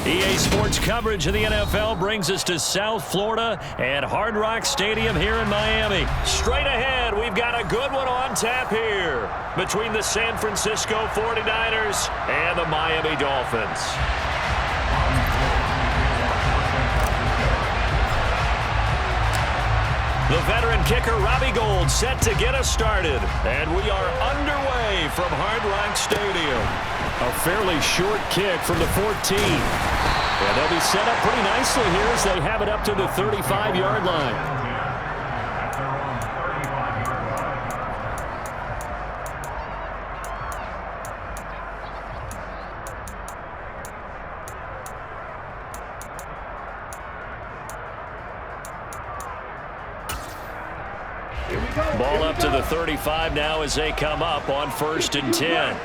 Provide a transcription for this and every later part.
EA Sports coverage of the NFL brings us to South Florida and Hard Rock Stadium here in Miami. Straight ahead, we've got a good one on tap here between the San Francisco 49ers and the Miami Dolphins. The veteran kicker Robbie Gould set to get us started, and we are underway from Hard Rock Stadium. A fairly short kick from the 14. And they'll be set up pretty nicely here as they have it up to the 35-yard line. Ball up to the 35 now as they come up on 1st and 10.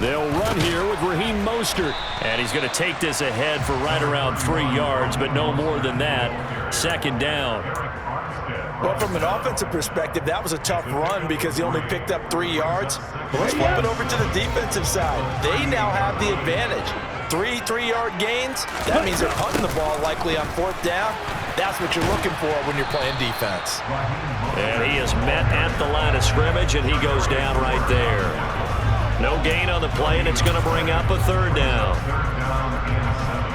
They'll run here with Raheem Mostert. And he's going to take this ahead for right around 3 yards, but no more than that. 2nd down. Well, from an offensive perspective, that was a tough run because he only picked up 3 yards. But let's flip it over to the defensive side. They now have the advantage. 3 3-yard gains. That means they're punting the ball likely on 4th down. That's what you're looking for when you're playing defense. And he is met at the line of scrimmage, and he goes down right there. No gain on the play, and it's going to bring up a 3rd down.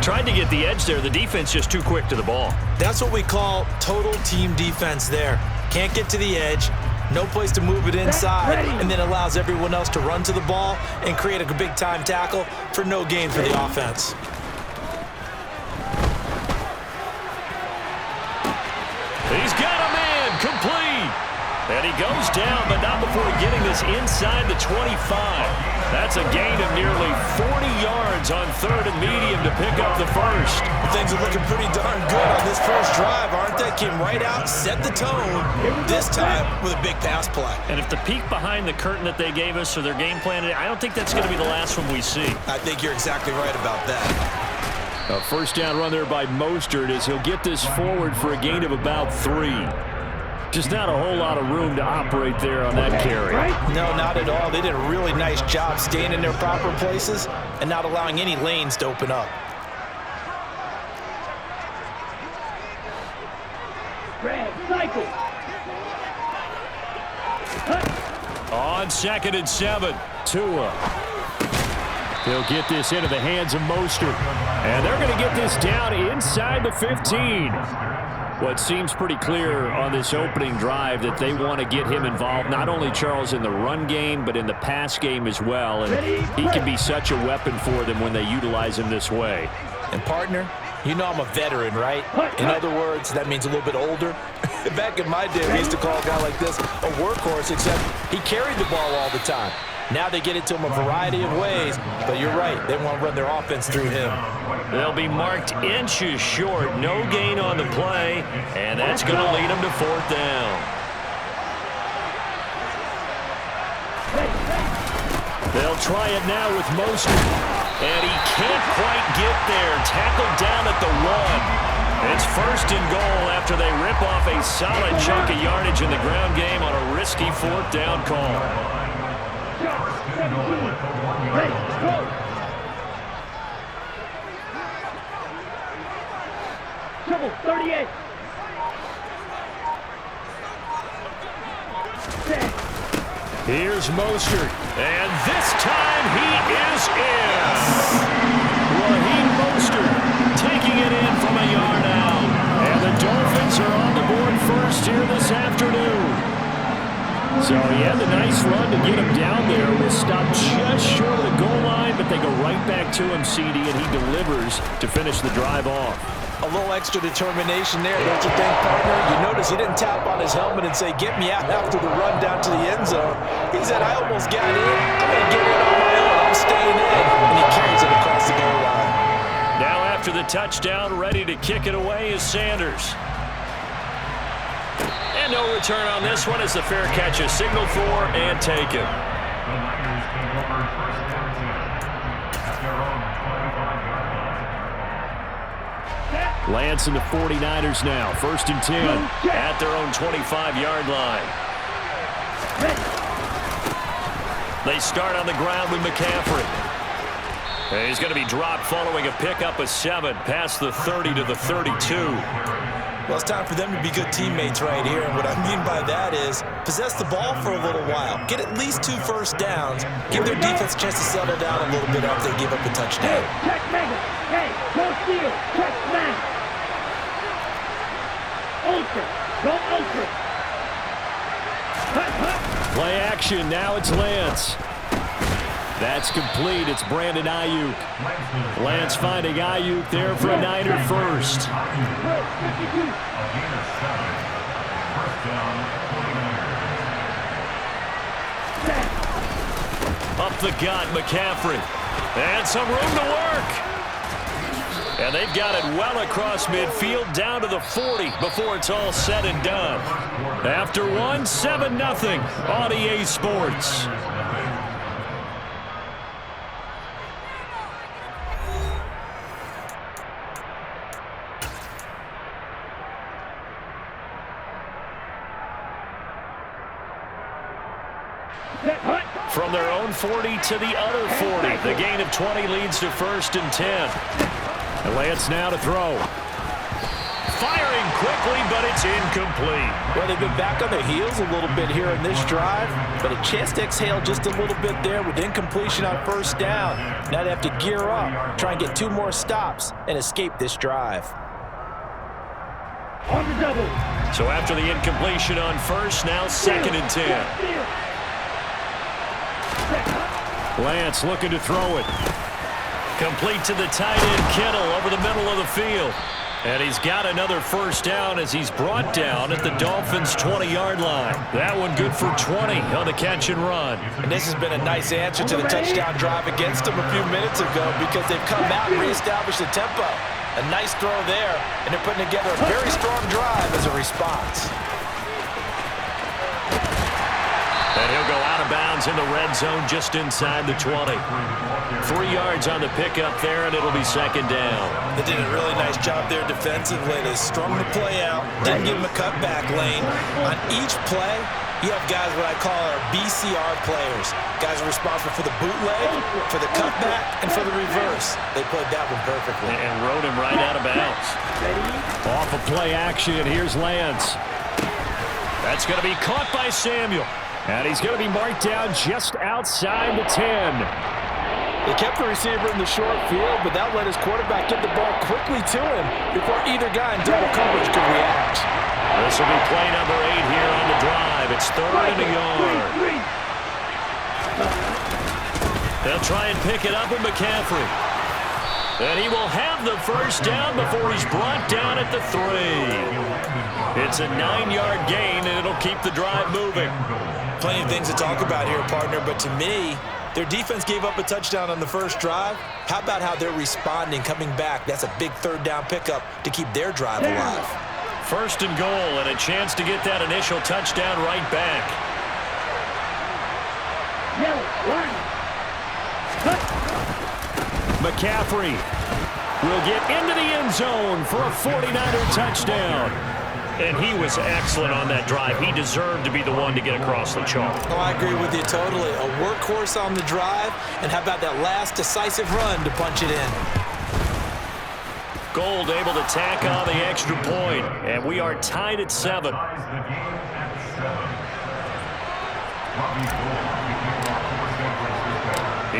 Tried to get the edge there. The defense just too quick to the ball. That's what we call total team defense there. Can't get to the edge. No place to move it inside, and then allows everyone else to run to the ball and create a big-time tackle for no gain for the offense. He's got a man complete. And he goes down, but not before getting this inside the 25. That's a gain of nearly 40 yards on 3rd and medium to pick up the first. Things are looking pretty darn good on this first drive, aren't they? Came right out, set the tone, this time with a big pass play. And if the peek behind the curtain that they gave us or their game plan, I don't think that's going to be the last one we see. I think you're exactly right about that. A 1st down run there by Mostert as he'll get this forward for a gain of about 3. Just not a whole lot of room to operate there on that carry. No, not at all. They did a really nice job staying in their proper places and not allowing any lanes to open up. On 2nd and 7, Tua. He'll get this into the hands of Mostert. And they're going to get this down inside the 15. What seems pretty clear on this opening drive that they want to get him involved, not only, Charles, in the run game, but in the pass game as well. And he can be such a weapon for them when they utilize him this way. And, partner, you know I'm a veteran, right? In other words, that means a little bit older. Back in my day, we used to call a guy like this a workhorse, except he carried the ball all the time. Now they get it to him a variety of ways, but you're right. They want to run their offense through him. They'll be marked inches short. No gain on the play, and that's going to lead them to 4th down. They'll try it now with Mostert, and he can't quite get there. Tackled down at the 1. It's 1st and goal after they rip off a solid chunk of yardage in the ground game on a risky 4th down call. Triple 38. Here's Mostert, and this time he is in. Raheem Mostert taking it in from a yard out. And the Dolphins are on the board first here this afternoon. So he had the nice run to get him down there. Was stopped just short of the goal line, but they go right back to him, CD, and he delivers to finish the drive off. A little extra determination there, don't you think, partner? You notice he didn't tap on his helmet and say, get me out after the run down to the end zone. He said, I almost got in. I'm going to get in on my own. I'm staying in. And he carries it across the goal line. Now after the touchdown, ready to kick it away is Sanders. And no return on this one as the fair catch is signaled for and taken. Lance and the 49ers now. 1st and 10 at their own 25-yard line. They start on the ground with McCaffrey. And he's going to be dropped following a pickup of 7 past the 30 to the 32. Well, it's time for them to be good teammates right here. And what I mean by that is possess the ball for a little while. Get at least 2 first downs. Give their defense a chance to settle down a little bit after they give up a touchdown. Check Mega. Hey, go steal. Check Mega. Ultra. Go ultra. Play action. Now it's Lance. That's complete. It's Brandon Ayuk. Lance finding Ayuk there for a Niner first. Up the gut, McCaffrey. And some room to work. And they've got it well across midfield down to the 40 before it's all said and done. After one, 7-0 on EA Sports. From their own 40 to the other 40. The gain of 20 leads to 1st and 10. And Lance now to throw. Firing quickly, but it's incomplete. Well, they've been back on their heels a little bit here in this drive, but a chance to exhale just a little bit there with incompletion on 1st down. Now they have to gear up, try and get 2 more stops, and escape this drive. On the double. So after the incompletion on 1st, now 2nd and 10. Lance looking to throw it. Complete to the tight end, Kittle, over the middle of the field. And he's got another 1st down as he's brought down at the Dolphins' 20-yard line. That one good for 20 on the catch and run. And this has been a nice answer to the touchdown drive against them a few minutes ago because they've come out and reestablished the tempo. A nice throw there, and they're putting together a very strong drive as a response. And he'll go out of bounds in the red zone just inside the 20. 3 yards on the pickup there, and it'll be 2nd down. They did a really nice job there defensively. They strung the play out, didn't give him a cutback lane. On each play, you have guys what I call our BCR players. Guys are responsible for the bootleg, for the cutback, and for the reverse. They played that one perfectly. And rode him right out of bounds. Off of play action, here's Lance. That's going to be caught by Samuel. And he's going to be marked down just outside the 10. They kept the receiver in the short field, but that let his quarterback get the ball quickly to him before either guy in double coverage could react. This will be play number 8 here on the drive. It's 3rd and a yard. They'll try and pick it up with McCaffrey. And he will have the 1st down before he's brought down at the 3. It's a 9-yard gain, and it'll keep the drive moving. Plenty of things to talk about here, partner, but to me, their defense gave up a touchdown on the 1st drive. How about how they're responding, coming back? That's a big 3rd down pickup to keep their drive alive. 1st and goal, and a chance to get that initial touchdown right back. McCaffrey will get into the end zone for a 49er touchdown. And he was excellent on that drive. He deserved to be the one to get across the chalk. Oh, I agree with you totally. A workhorse on the drive, and how about that last decisive run to punch it in? Gold able to tack on the extra point, and we are tied at 7.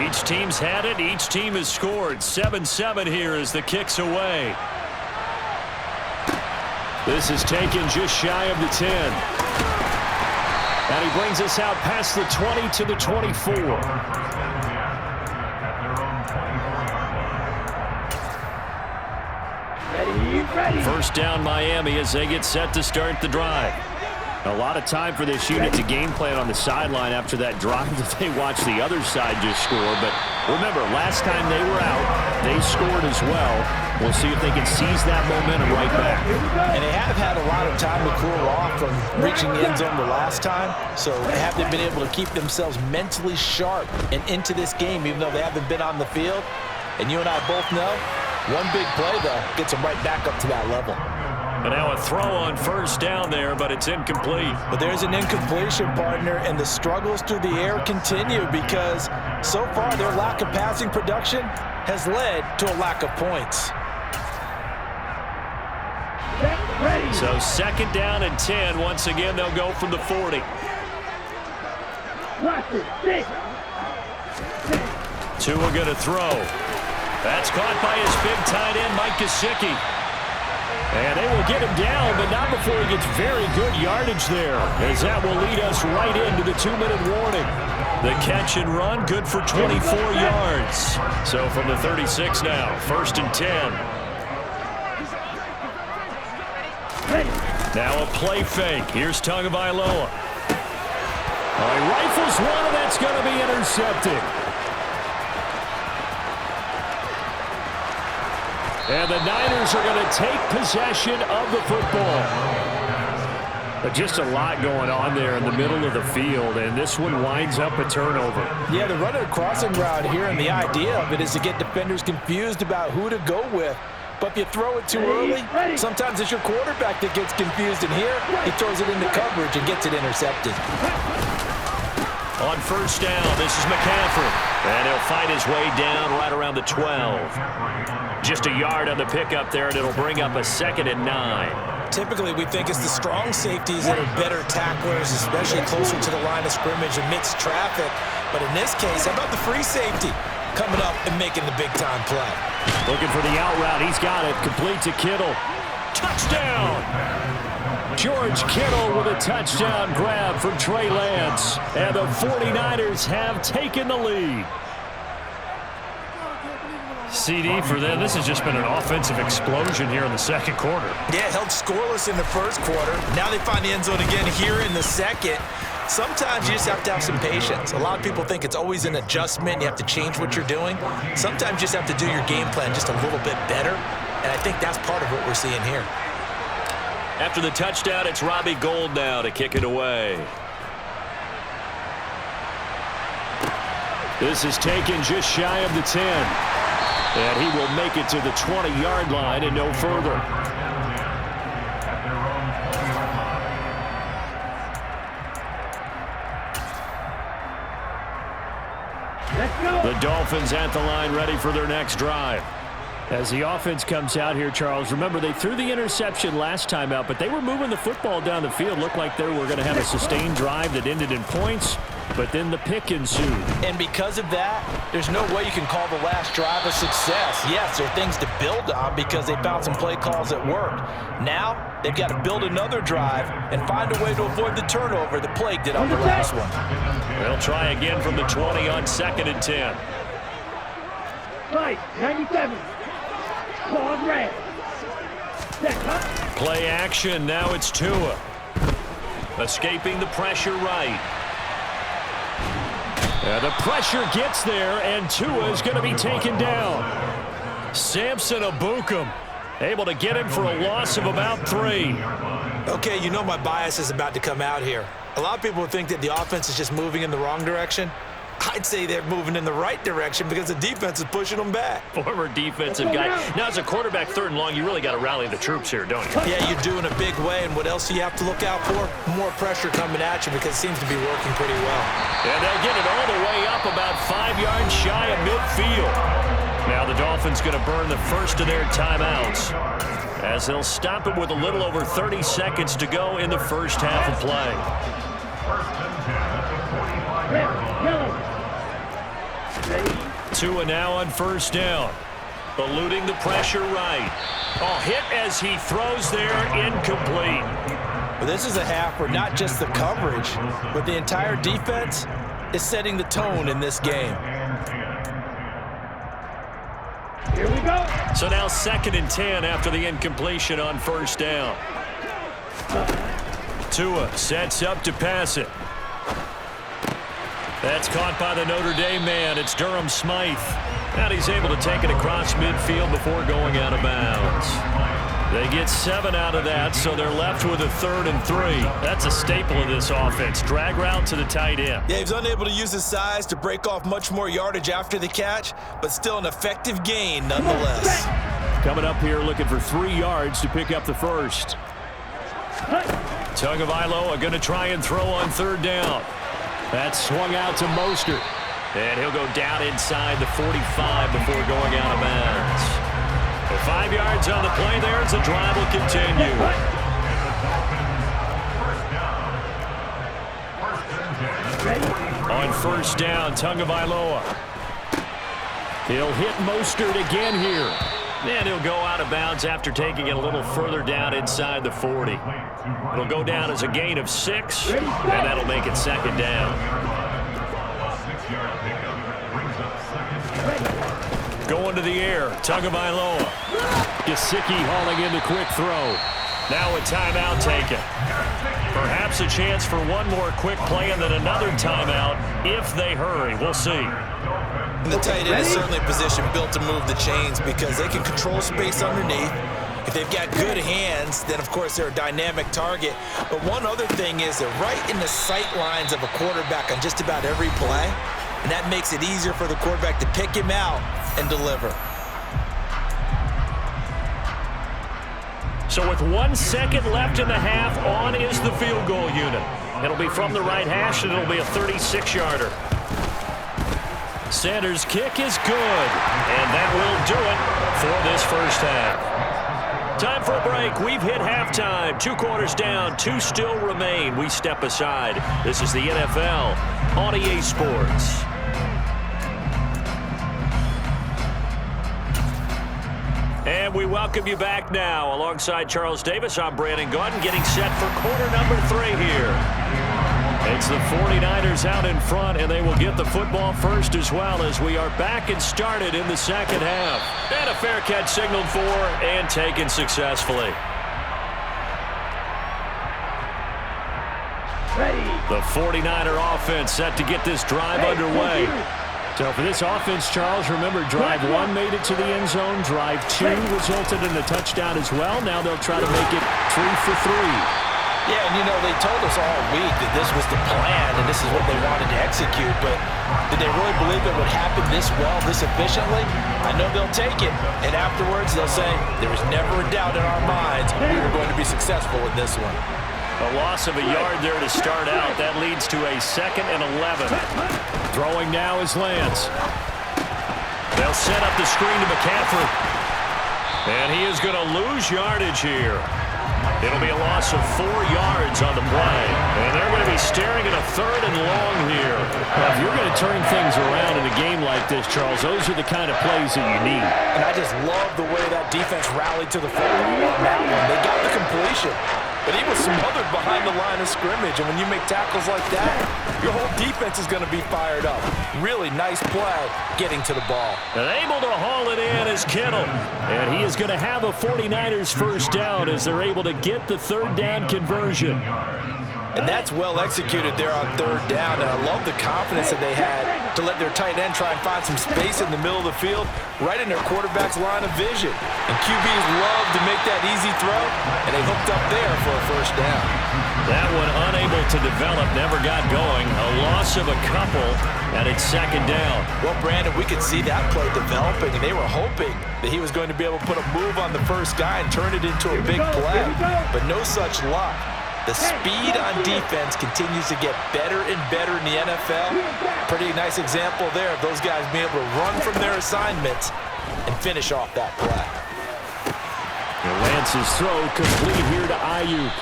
Each team's had it. Each team has scored. 7-7 here as the kick's away. This is taken just shy of the 10. And he brings us out past the 20 to the 24. Ready. 1st down Miami as they get set to start the drive. A lot of time for this unit to game plan on the sideline after that drive that they watched the other side just score. But remember, last time they were out, they scored as well. We'll see if they can seize that momentum right back. And they have had a lot of time to cool off from reaching the end zone the last time. So they haven't been able to keep themselves mentally sharp and into this game, even though they haven't been on the field. And you and I both know, one big play, though, gets them right back up to that level. And now a throw on first down there, but it's incomplete. But there's an incompletion, partner, and the struggles through the air continue because so far their lack of passing production has led to a lack of points. So second down and 10. Once again, they'll go from the 40. Tua going to throw. That's caught by his big tight end, Mike Gesicki. And they will get him down, but not before he gets very good yardage there, as that will lead us right into the 2-minute warning. The catch and run, good for 24 yards. So from the 36 now, first and 10. Now a play fake. Here's Tagovailoa. He rifles one, and that's going to be intercepted. And the Niners are going to take possession of the football. But just a lot going on there in the middle of the field, and this one winds up a turnover. Yeah, they're running a crossing route here, and the idea of it is to get defenders confused about who to go with. But if you throw it too early, sometimes it's your quarterback that gets confused, and here he throws it into coverage and gets it intercepted. On first down, this is McCaffrey. And he'll fight his way down right around the 12. Just a yard on the pickup there, and it'll bring up a 2nd and 9. Typically, we think it's the strong safeties that are better tacklers, especially closer to the line of scrimmage amidst traffic. But in this case, how about the free safety coming up and making the big-time play? Looking for the out route. He's got it. Complete to Kittle. Touchdown! George Kittle with a touchdown grab from Trey Lance. And the 49ers have taken the lead. CD for them. This has just been an offensive explosion here in the second quarter. Yeah, held scoreless in the first quarter. Now they find the end zone again here in the second. Sometimes you just have to have some patience. A lot of people think it's always an adjustment. You have to change what you're doing. Sometimes you just have to do your game plan just a little bit better. And I think that's part of what we're seeing here. After the touchdown, it's Robbie Gould now to kick it away. This is taken just shy of the 10. And he will make it to the 20-yard line and no further. The Dolphins at the line, ready for their next drive. As the offense comes out here, Charles, remember they threw the interception last time out, but they were moving the football down the field. Looked like they were going to have a sustained drive that ended in points, but then the pick ensued. And because of that, there's no way you can call the last drive a success. Yes, there are things to build on because they found some play calls that worked. Now, they've got to build another drive and find a way to avoid the turnover that plagued it on the last one. They'll try again from the 20 on 2nd and 10. Right, 97. Claude Ray. Play action. Now it's Tua. Escaping the pressure right. The pressure gets there, and Tua is going to be taken down. Samson Abukum able to get him for a loss of about 3. Okay, you know my bias is about to come out here. A lot of people think that the offense is just moving in the wrong direction. I'd say they're moving in the right direction because the defense is pushing them back. Former defensive guy. Now, as a quarterback, 3rd and long, you really got to rally the troops here, don't you? Yeah, you do in a big way. And what else do you have to look out for? More pressure coming at you because it seems to be working pretty well. And they'll get it all the way up about 5 yards shy of midfield. Now the Dolphins going to burn the first of their timeouts as they'll stop it with a little over 30 seconds to go in the first half of play. Tua now on first down. Eluding the pressure right. Hit as he throws there, incomplete. Well, this is a half where not just the coverage, but the entire defense is setting the tone in this game. Here we go. So now 2nd and 10 after the incompletion on first down. Tua sets up to pass it. That's caught by the Notre Dame man. It's Durham Smythe. And he's able to take it across midfield before going out of bounds. They get 7 out of that, so they're left with a 3rd and 3. That's a staple of this offense. Drag route to the tight end. Yeah, he's unable to use his size to break off much more yardage after the catch, but still an effective gain nonetheless. Coming up here looking for 3 yards to pick up the first. Tagovailoa going to try and throw on 3rd down. That's swung out to Mostert. And he'll go down inside the 45 before going out of bounds. 5 yards on the play there as the drive will continue. On 1st down, Tagovailoa. He'll hit Mostert again here. And he'll go out of bounds after taking it a little further down inside the 40. It'll go down as a gain of 6, and that'll make it 2nd down. Going to the air, Tagovailoa. Gesicki hauling in the quick throw. Now a timeout taken. Perhaps a chance for one more quick play and then another timeout if they hurry. We'll see. And the tight end is certainly a position built to move the chains because they can control space underneath. If they've got good hands, then of course they're a dynamic target. But one other thing is they're right in the sight lines of a quarterback on just about every play. And that makes it easier for the quarterback to pick him out and deliver. So with 1 second left in the half, on is the field goal unit. It'll be from the right hash, and it'll be a 36-yarder. Sanders' kick is good, and that will do it for this first half. Time for a break. We've hit halftime. 2 quarters down, 2 still remain. We step aside. This is the NFL on EA Sports. And we welcome you back now. Alongside Charles Davis, I'm Brandon Gaudin, getting set for quarter number 3 here. It's the 49ers out in front, and they will get the football first as well as we are back and started in the second half. And a fair catch signaled for and taken successfully. The 49er offense set to get this drive underway. So for this offense, Charles, remember, drive 1 made it to the end zone. Drive 2 resulted in a touchdown as well. Now they'll try to make it 3 for 3. Yeah, and you know, they told us all week that this was the plan and this is what they wanted to execute, but did they really believe it would happen this well, this efficiently? I know they'll take it, and afterwards they'll say, there was never a doubt in our minds we were going to be successful with this one. A loss of a yard there to start out. That leads to a 2nd and 11. Throwing now is Lance. They'll set up the screen to McCaffrey. And he is going to lose yardage here. It'll be a loss of 4 yards on the play. And they're going to be staring at a 3rd and long here. Now, if you're going to turn things around in a game like this, Charles, those are the kind of plays that you need. And I just love the way that defense rallied to the football on that one. They got the completion. But he was smothered behind the line of scrimmage. And when you make tackles like that, your whole defense is going to be fired up. Really nice play getting to the ball. And able to haul it in is Kittle. And he is going to have a 49ers first down as they're able to get the 3rd down conversion. And that's well executed there on 3rd down. And I love the confidence that they had to let their tight end try and find some space in the middle of the field, right in their quarterback's line of vision. And QBs love to make that easy throw, and they hooked up there for a first down. That one unable to develop, never got going. A loss of a couple, and it's 2nd down. Well, Brandon, we could see that play developing, and they were hoping that he was going to be able to put a move on the first guy and turn it into a big play. But no such luck. The speed on defense continues to get better and better in the NFL. Pretty nice example there of those guys being able to run from their assignments and finish off that play. Lance's throw complete here to Ayuk.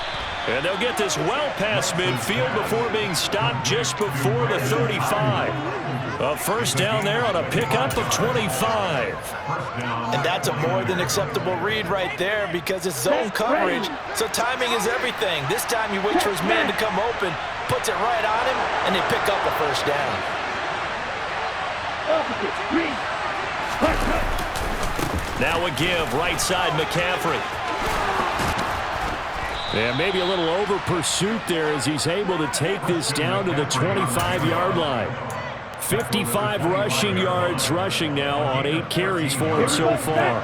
And they'll get this well past midfield before being stopped just before the 35. A first down there on a pickup of 25. And that's a more than acceptable read right there because it's zone coverage, so timing is everything. This time he waits for his man to come open, puts it right on him, and they pick up a first down. Now a give, right side McCaffrey. And maybe a little over pursuit there as he's able to take this down to the 25-yard line. 55 rushing yards rushing now on 8 carries for him so far.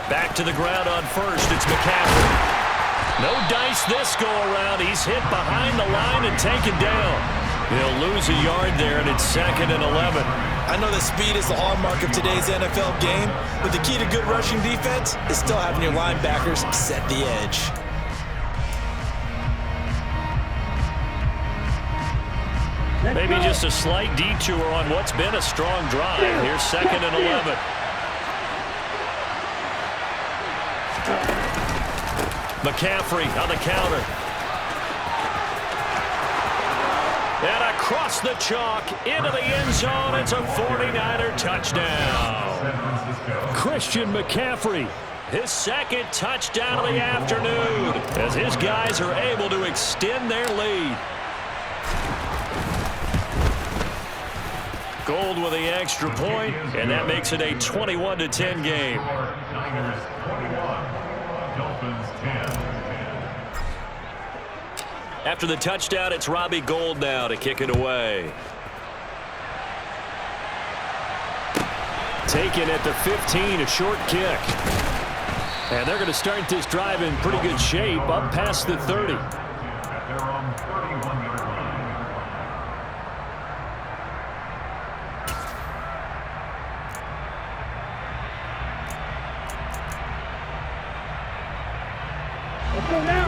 Back to the ground on first. It's McCaffrey. No dice this go around. He's hit behind the line and taken down. He'll lose a yard there, and it's 2nd and 11. I know that speed is the hallmark of today's NFL game, but the key to good rushing defense is still having your linebackers set the edge. Maybe just a slight detour on what's been a strong drive. Here's 2nd and 11. McCaffrey on the counter. And across the chalk into the end zone. It's a 49er touchdown. Christian McCaffrey, his 2nd touchdown of the afternoon, as his guys are able to extend their lead. Gold with the extra point, and that makes it a 21-10 game. After the touchdown, it's Robbie Gould now to kick it away. Taken at the 15, a short kick. And they're going to start this drive in pretty good shape, up past the 30.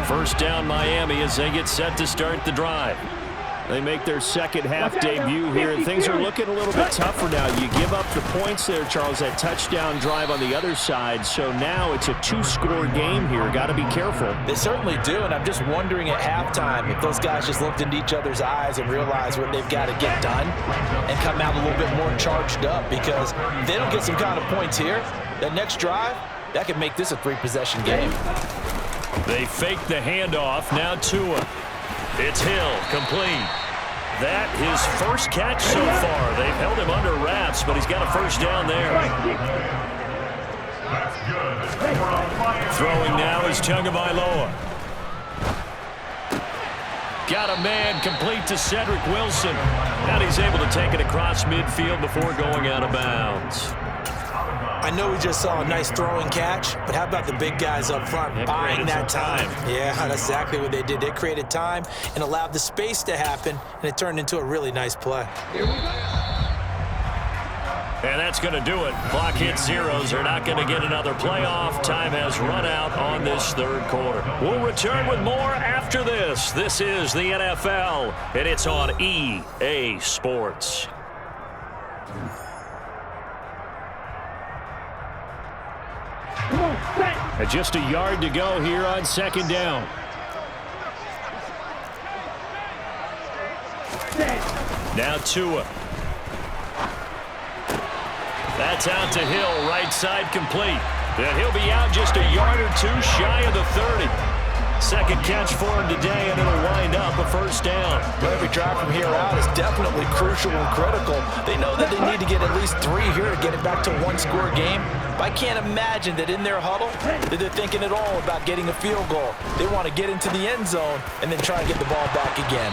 First down Miami as they get set to start the drive. They make their second half debut here, and things are looking a little bit tougher now. You give up the points there, Charles, that touchdown drive on the other side. So now it's a 2-score game here. Got to be careful. They certainly do, and I'm just wondering at halftime if those guys just looked into each other's eyes and realized what they've got to get done and come out a little bit more charged up, because if they don't get some kind of points here, that next drive, that could make this a 3-possession game. They fake the handoff. Now Tua. It's Hill, complete. That his first catch so far. They've held him under wraps, but he's got a first down there. That's good. Throwing now is Tagovailoa. Got a man complete to Cedric Wilson. And he's able to take it across midfield before going out of bounds. I know we just saw a nice throwing catch, but how about the big guys up front buying that time? Yeah, that's exactly what they did. They created time and allowed the space to happen, and it turned into a really nice play. And that's going to do it. Clock hits zeros. They're not going to get another playoff. Time has run out on this third quarter. We'll return with more after this. This is the NFL, and it's on EA Sports. And just a yard to go here on second down. Now Tua. That's out to Hill, right side complete. And he'll be out just a yard or two shy of the 30. Second catch for him today, and it'll wind up a first down. But every drive from here out is definitely crucial and critical. They know that they need to get at least 3 here to get it back to a 1-score game. But I can't imagine that in their huddle that they're thinking at all about getting a field goal. They want to get into the end zone and then try to get the ball back again.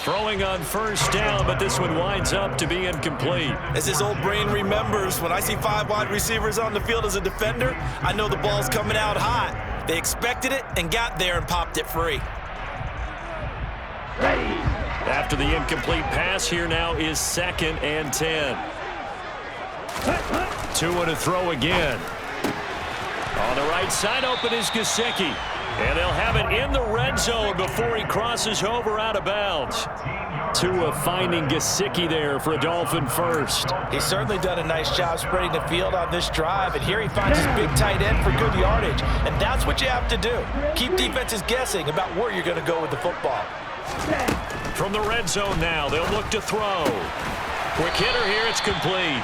Throwing on first down, but this one winds up to be incomplete. As his old brain remembers, when I see 5 wide receivers on the field as a defender, I know the ball's coming out hot. They expected it and got there and popped it free. After the incomplete pass, here now is 2nd and 10. Tua to throw again. On the right side, open is Gesicki. And they'll have it in the red zone before he crosses over out of bounds. Tua finding Gesicki there for a Dolphin first. He's certainly done a nice job spreading the field on this drive, and here he finds his big tight end for good yardage. And that's what you have to do. Keep defenses guessing about where you're going to go with the football. From the red zone now, they'll look to throw. Quick hitter here, it's complete.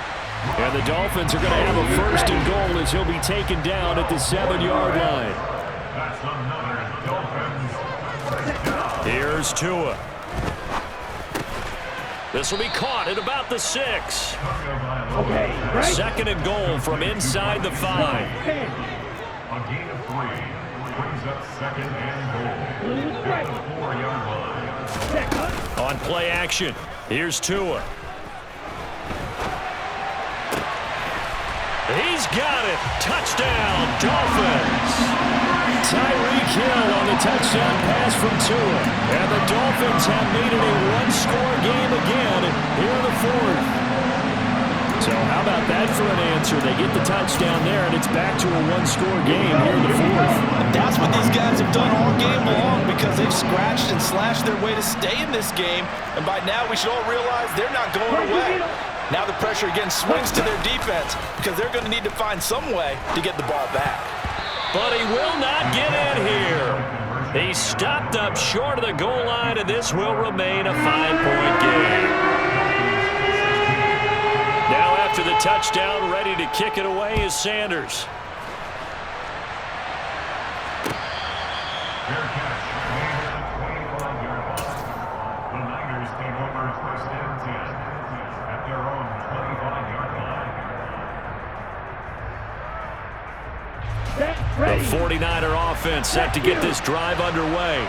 And the Dolphins are going to have a first and goal as he'll be taken down at the 7-yard line. That's another Dolphins. Here's Tua. This will be caught at about the 6. Okay, right. 2nd and goal from inside the 5. A gain of 3 brings up 2nd and goal at the 4-yard line. On play action, here's Tua. He's got it. Touchdown, Dolphins. Tyreek Hill on the touchdown pass from Tua. And the Dolphins have made it a one-score game again here in the fourth. So how about that for an answer? They get the touchdown there, and it's back to a one-score game here in the fourth. And that's what these guys have done all game long because they've scratched and slashed their way to stay in this game. And by now, we should all realize they're not going away. Now the pressure again swings to their defense because they're going to need to find some way to get the ball back. But he will not get in here. He stopped up short of the goal line, and this will remain a 5-point game. Now after the touchdown, ready to kick it away is Sanders. Fair catch. Made at the 25-yard line. The Niners take over first and 10 at their own 25-yard line. The 49er offense set to get this drive underway.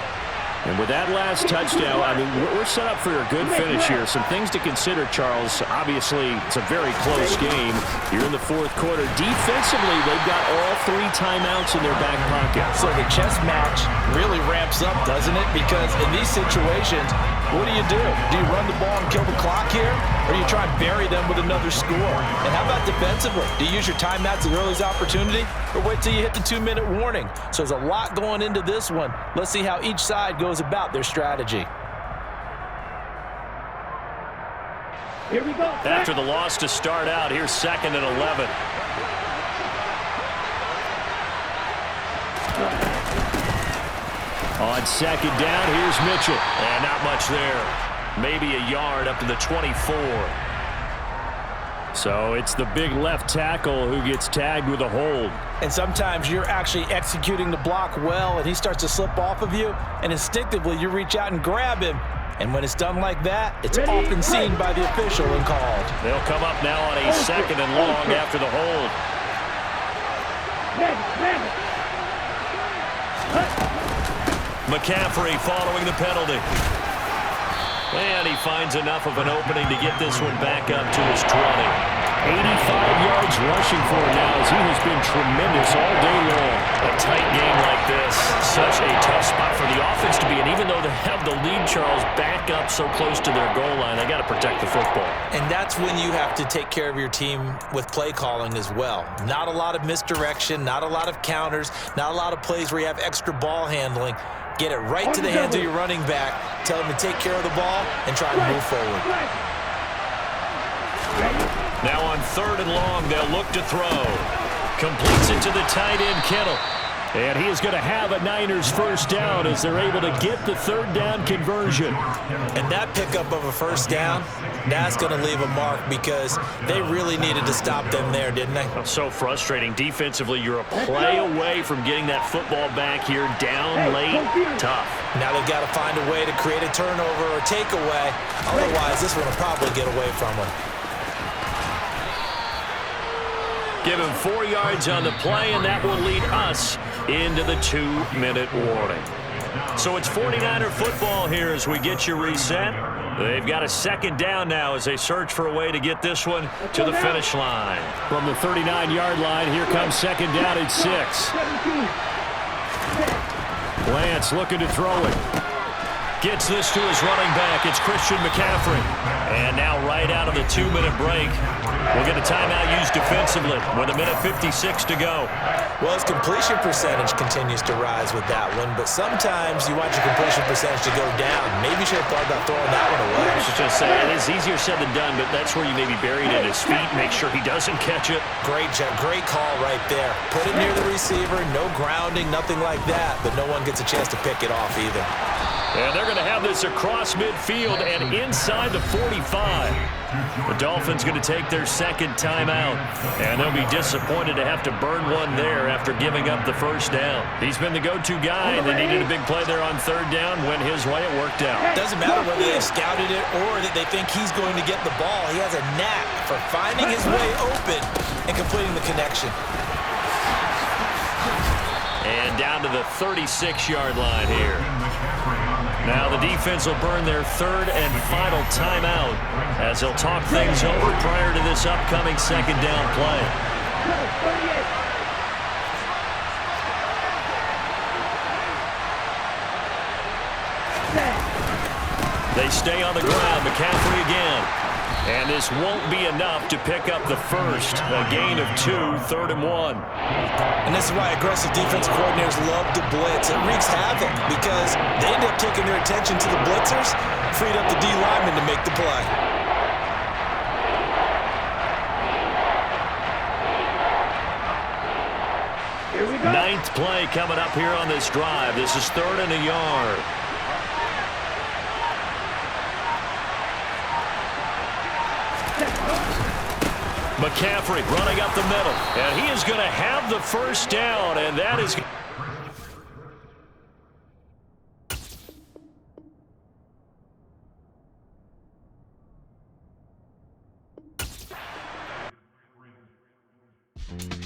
And with that last touchdown, I mean, we're set up for a good finish here. Some things to consider, Charles. Obviously, it's a very close game. You're in the fourth quarter. Defensively, they've got all 3 timeouts in their back pocket. So the chess match really ramps up, doesn't it? Because in these situations, what do? Do you run the ball and kill the clock here? Or do you try and bury them with another score? And how about defensively? Do you use your timeouts at earliest opportunity? Or wait till you hit the 2-minute warning? So there's a lot going into this one. Let's see how each side goes about their strategy. Here we go. After the loss to start out, here's 2nd and 11. On second down, here's Mitchell. And not much there. Maybe a yard up to the 24. So it's the big left tackle who gets tagged with a hold. And sometimes you're actually executing the block well, and he starts to slip off of you, and instinctively you reach out and grab him. And when it's done like that, it's often seen by the official and called. They'll come up now on a 2nd and long after the hold. McCaffrey following the penalty. And he finds enough of an opening to get this one back up to his 20. 85 yards rushing for him now as he has been tremendous all day long. A tight game like this, such a tough spot for the offense to be in. Even though they have the lead, Charles, back up so close to their goal line, they got to protect the football. And that's when you have to take care of your team with play calling as well. Not a lot of misdirection, not a lot of counters, not a lot of plays where you have extra ball handling. Get it right to the hands of your running back. Tell him to take care of the ball and try to move forward. Now on 3rd and long, they'll look to throw. Completes it to the tight end, Kittle. And he is going to have a Niners first down as they're able to get the 3rd down conversion. And that pickup of a first down, that's going to leave a mark because they really needed to stop them there, didn't they? So frustrating. Defensively, you're a play away from getting that football back here down late. Tough. Now they've got to find a way to create a turnover or takeaway. Otherwise, this one will probably get away from them. Give him 4 yards on the play, and that will lead us into the 2-minute warning. So it's 49er football here as we get you reset. They've got a 2nd down now as they search for a way to get this one to the finish line. From the 39-yard line, here comes 2nd down at 6. Lance looking to throw it. Gets this to his running back. It's Christian McCaffrey. And now right out of the 2-minute break, we'll get a timeout used defensively with 1:56 to go. Well, his completion percentage continues to rise with that one, but sometimes you want your completion percentage to go down. Maybe you should have thought about throwing that one away. I was just saying, it is easier said than done, but that's where you maybe buried at his feet. Make sure he doesn't catch it. Great call right there. Put it near the receiver, no grounding, nothing like that, but no one gets a chance to pick it off either. And they're going to have this across midfield and inside the 45. The Dolphins going to take their 2nd timeout, and they'll be disappointed to have to burn one there after giving up the first down. He's been the go-to guy. They needed a big play there on 3rd down. Went his way. It worked out. Doesn't matter whether they scouted it or that they think he's going to get the ball. He has a knack for finding his way open and completing the connection. And down to the 36-yard line here. Now the defense will burn their 3rd and final timeout as they'll talk things over prior to this upcoming 2nd down play. They stay on the ground. McCaffrey again. And this won't be enough to pick up the first. A gain of 2, 3rd and 1. And this is why aggressive defensive coordinators love to blitz. It wreaks havoc because they end up taking their attention to the blitzers, freed up the D lineman to make the play. Here we go. 9th play coming up here on this drive. This is 3rd and a yard. McCaffrey running up the middle, and he is going to have the first down, and that is...